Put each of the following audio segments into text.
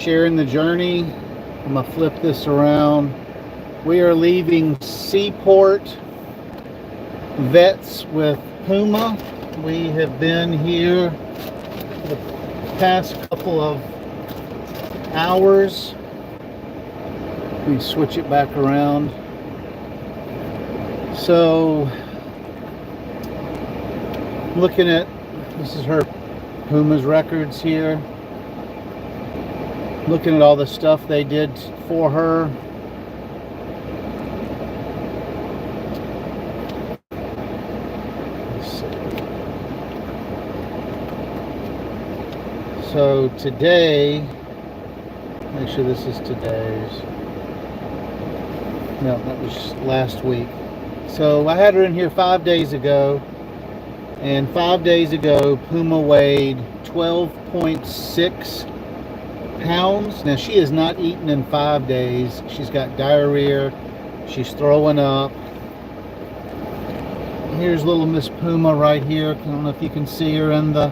sharing the journey. I'm gonna flip this around. We are leaving Seaport Vets with Puma. We have been here for the past couple of hours. Let me switch it back around. So, looking at, this is her Puma's records here. Looking at all the stuff they did for her. Let's see. So today, make sure this is today's. No, that was last week. So I had her in here 5 days ago. And 5 days ago, Puma weighed 12.6 pounds. Now, she has not eaten in 5 days. She's got diarrhea. She's throwing up. Here's little Miss Puma right here. I don't know if you can see her in the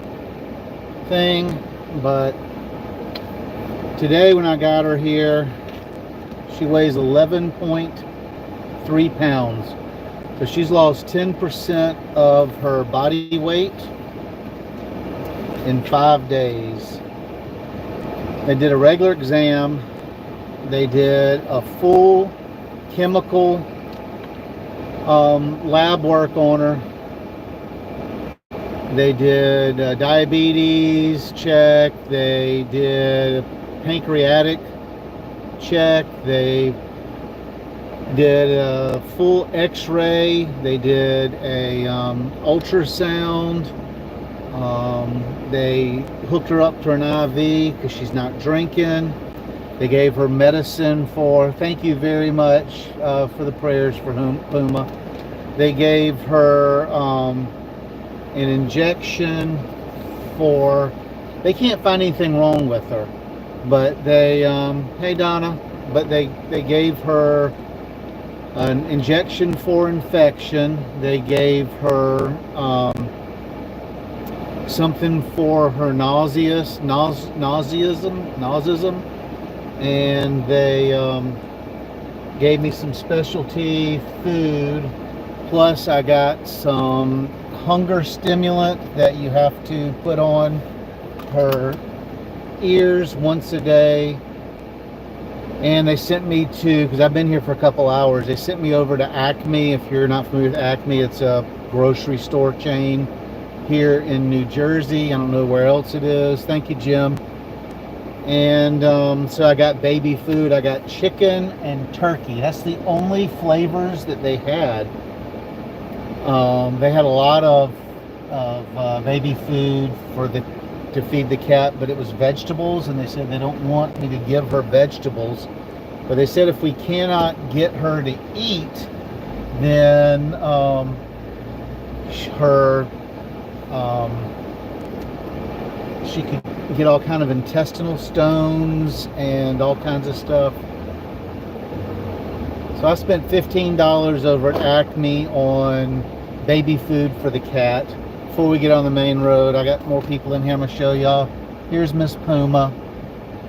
thing, but today when I got her here, she weighs 11.3 pounds. So she's lost 10% of her body weight in 5 days. They did a regular exam. They did a full chemical lab work on her. They did diabetes check. They did a pancreatic check. They did a full x-ray. They did a ultrasound. They hooked her up to an IV because she's not drinking. They gave her medicine for, thank you very much for the prayers for Puma. They gave her an injection for, they can't find anything wrong with her, but they, hey Donna, but they gave her an injection for infection. They gave her something for her nauseism, and they gave me some specialty food. Plus, I got some hunger stimulant that you have to put on her ears once a day. And they sent me to, because I've been here for a couple hours, they sent me over to Acme. If you're not familiar with Acme, it's a grocery store chain here in New Jersey. I don't know where else it is. Thank you, Jim. And so I got baby food. I got chicken and turkey. That's the only flavors that they had. They had a lot of baby food to feed the cat, but it was vegetables, and they said they don't want me to give her vegetables. But they said if we cannot get her to eat, then she could get all kind of intestinal stones and all kinds of stuff. So I spent $15 over at Acme on baby food for the cat. Before we get on the main road, I got more people in here I'm going to show y'all. Here's Miss Puma.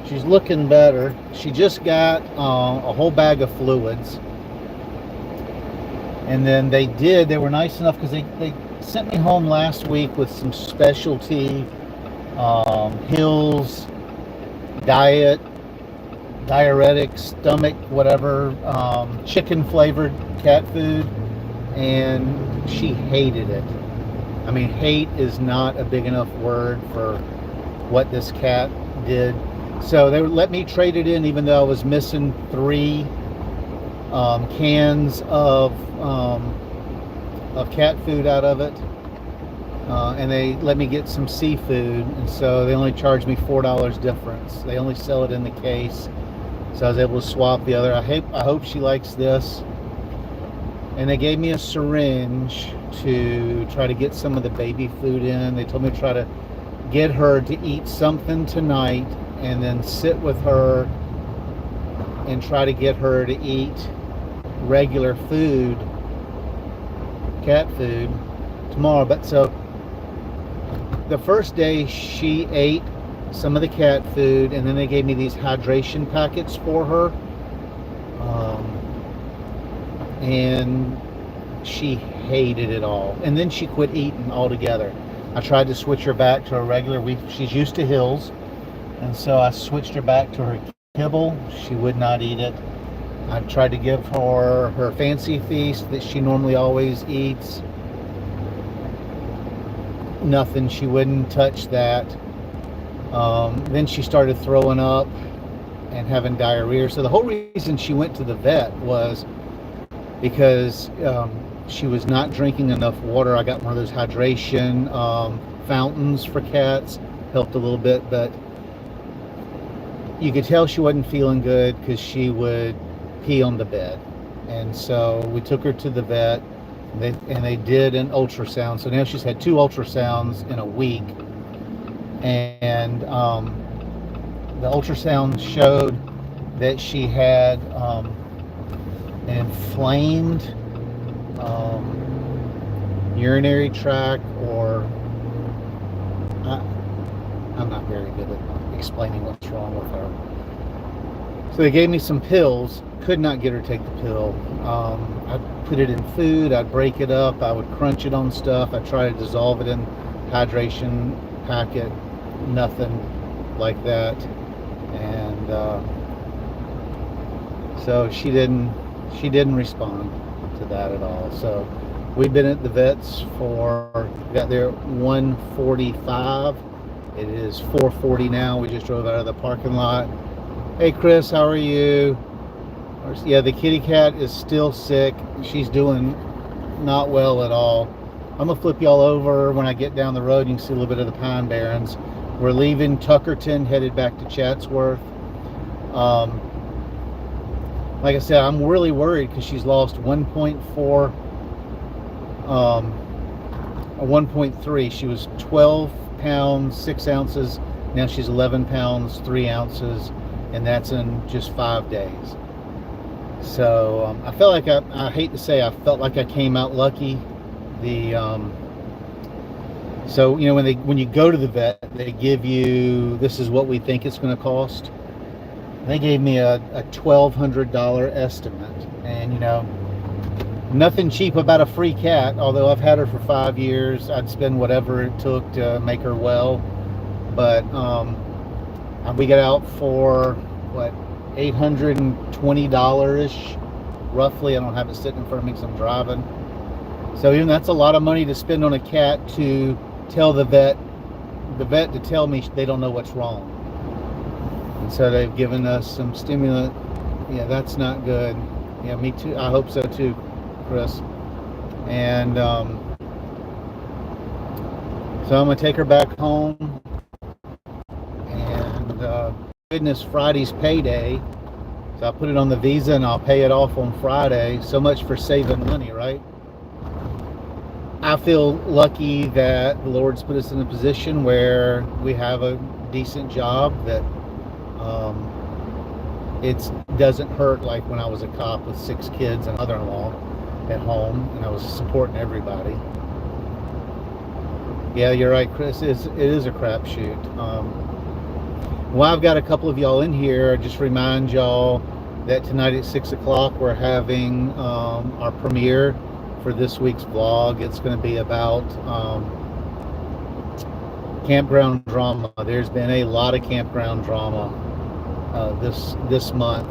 She's looking better. She just got a whole bag of fluids. And then they were nice enough because they sent me home last week with some specialty Hills diet, diuretic, stomach, whatever, chicken flavored cat food. And she hated it. I mean, hate is not a big enough word for what this cat did. So they let me trade it in, even though I was missing 3 cans of cat food out of it. And they let me get some seafood, and so they only charged me $4 difference. They only sell it in the case, so I was able to swap the other. I hope she likes this. And they gave me a syringe to try to get some of the baby food in. They told me to try to get her to eat something tonight and then sit with her and try to get her to eat regular food, cat food, tomorrow. But so the first day she ate some of the cat food, and then they gave me these hydration packets for her. And she hated it all. And then she quit eating altogether. I tried to switch her back to a regular. She's used to hills, and so I switched her back to her kibble. She would not eat it. I tried to give her her fancy feast that she normally always eats. Nothing. She wouldn't touch that. Then she started throwing up and having diarrhea. So the whole reason she went to the vet was because she was not drinking enough water. I got one of those hydration fountains for cats. Helped a little bit, but you could tell she wasn't feeling good because she would pee on the bed. And so we took her to the vet, and they did an ultrasound. So now she's had 2 ultrasounds in a week. And the ultrasound showed that she had an inflamed urinary tract, or I'm not very good at explaining what's wrong with her. So they gave me some pills. Could not get her to take the pill. I'd put it in food. I'd break it up. I would crunch it on stuff. I'd try to dissolve it in hydration packet. Nothing like that. And so she didn't respond to that at all. So we've been at the vets got there at 1:45. It is 4:40 now. We just drove out of the parking lot. Hey Chris, how are you? Yeah, the kitty cat is still sick. She's doing not well at all. I'm gonna flip y'all over when I get down the road. You can see a little bit of the Pine Barrens. We're leaving Tuckerton, headed back to Chatsworth. Like I said, I'm really worried because she's lost 1.4 or 1.3. She was 12 pounds 6 ounces. Now she's 11 pounds 3 ounces, and that's in just 5 days. So I felt like I hate to say I felt like I came out lucky. So you know, when you go to the vet, they give you, this is what we think it's going to cost. They gave me a $1,200 estimate, and you know, nothing cheap about a free cat. Although I've had her for 5 years, I'd spend whatever it took to make her well. But we got out for what, $820-ish, roughly. I don't have it sitting in front of me because I'm driving. So even that's a lot of money to spend on a cat to tell the vet to tell me they don't know what's wrong. And so they've given us some stimulant. Yeah, that's not good. Yeah, me too. I hope so too, Chris. And so I'm gonna take her back home. And goodness, Friday's payday. So I put it on the Visa and I'll pay it off on Friday. So much for saving money, right? I feel lucky that the Lord's put us in a position where we have a decent job, that it doesn't hurt like when I was a cop with 6 kids and mother-in-law at home, and I was supporting everybody. Yeah, you're right, Chris. It is a crapshoot. Well, I've got a couple of y'all in here. Just remind y'all that tonight at 6 o'clock we're having our premiere for this week's vlog. It's going to be about campground drama. There's been a lot of campground drama this month,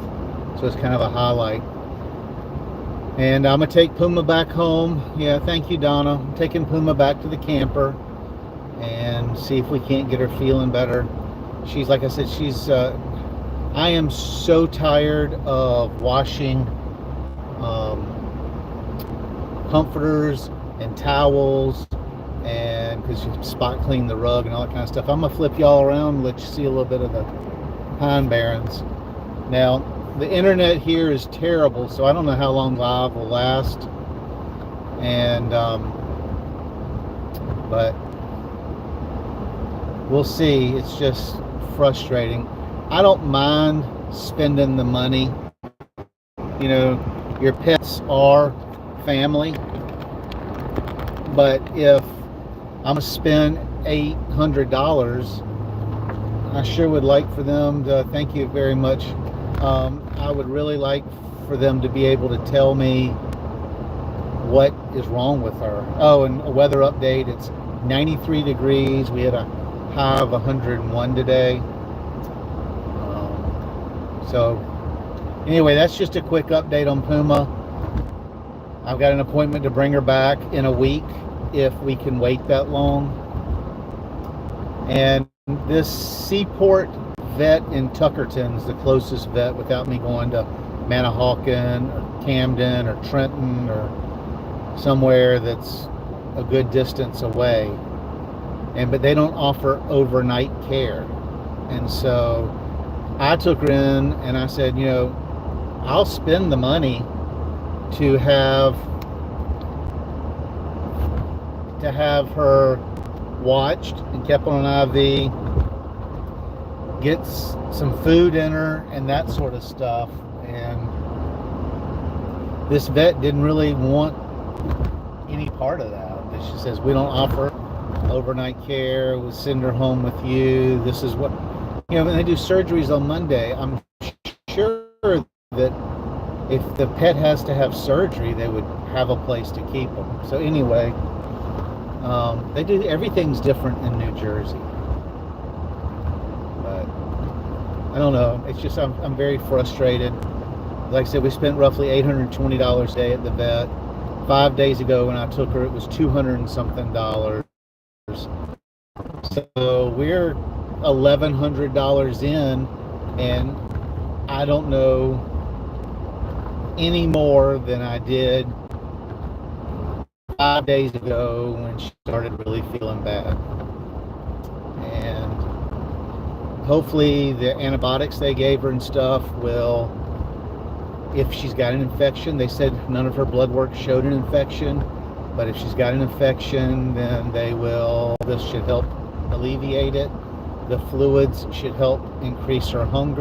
so it's kind of a highlight. And I'm gonna take Puma back home. Yeah, thank you, Donna. I'm taking Puma back to the camper and see if we can't get her feeling better. She's, like I said, she's I am so tired of washing comforters and towels, and because you spot clean the rug and all that kind of stuff. I'm gonna flip y'all around and let you see a little bit of the Pine Barrens. Now the internet here is terrible, so I don't know how long live will last, and but we'll see. It's just frustrating. I don't mind spending the money. You know, your pets are family, but if I'm gonna spend $800 I sure would like for them to, thank you very much. I would really like for them to be able to tell me what is wrong with her. Oh, and a weather update, it's 93 degrees. We had a high of 101 today. So anyway, that's just a quick update on Puma. I've got an appointment to bring her back in a week if we can wait that long. And this Seaport vet in Tuckerton is the closest vet without me going to Manahawkin or Camden or Trenton or somewhere that's a good distance away. But they don't offer overnight care. And so I took her in and I said, you know, I'll spend the money to have her watched and kept on an IV, get some food in her and that sort of stuff. And this vet didn't really want any part of that. She says, we don't offer overnight care, we'll send her home with you. This is what, you know, when they do surgeries on Monday, I'm sure that if the pet has to have surgery, they would have a place to keep them. So anyway, they do, everything's different in New Jersey. But I don't know, it's just, I'm very frustrated. Like I said, we spent roughly $820 a day at the vet. 5 days ago when I took her, it was $200 and something. So we're $1,100 in, and I don't know any more than I did 5 days ago when she started really feeling bad. And hopefully the antibiotics they gave her and stuff will, if she's got an infection, they said none of her blood work showed an infection, but if she's got an infection, then this should help alleviate it. The fluids should help increase her hunger.